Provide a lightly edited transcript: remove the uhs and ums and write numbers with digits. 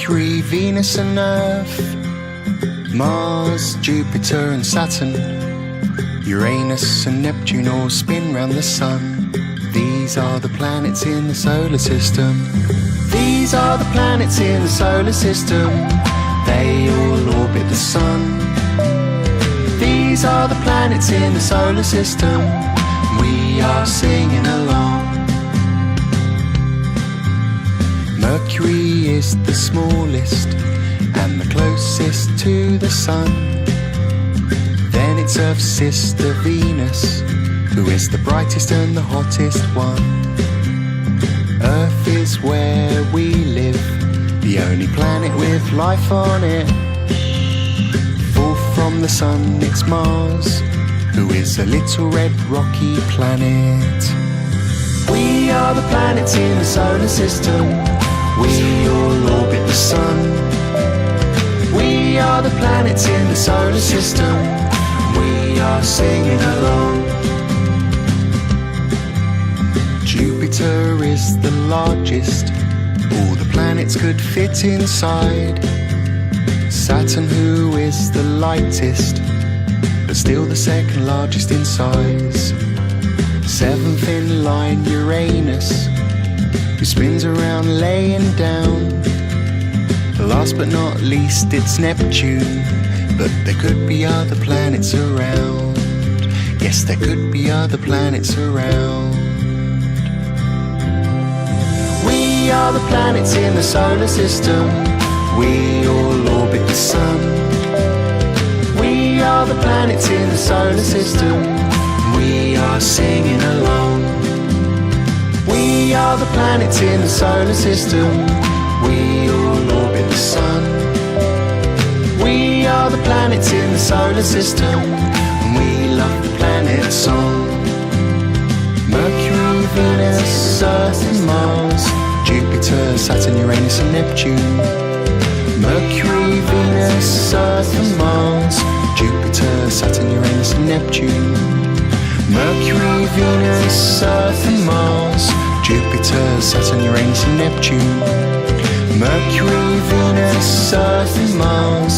Mercury, Venus and Earth, Mars, Jupiter and Saturn, Uranus and Neptune all spin round the sun. These are the planets in the solar system. These are the planets in the solar system. They all orbit the sun. These are the planets in the solar system. We are singing along. Mercury is the smallest and the closest to the sun. Then it's Earth's sister Venus, who is the brightest and the hottest one. Earth is where we live, the only planet with life on it. Fourth from the sun it's Mars, who is a little red rocky planet. We are the planets in the solar system. We all orbit the sun. We are the planets in the solar system. We are singing along. Jupiter is the largest, all the planets could fit inside. Saturn, who is the lightest, but still the second largest in size. Seventh in line Uranus, who spins around laying down. Last but not least it's Neptune, but there could be other planets around. Yes, there could be other planets around. We are the planets in the solar system. We all orbit the sun. We are the planets in the solar system. We are singing along. We are the planets in the solar system. We all orbit the sun. We are the planets in the solar system. And we love the planet song. Mercury, Venus, Earth and Mars, Jupiter, Saturn, Uranus and Neptune. Mercury, Venus, Earth and Mars, Jupiter, Saturn, Uranus and Neptune. Mercury, Venus, Earth and Mars, Jupiter, Saturn, Uranus and Neptune. Mercury, Venus, Earth and Mars,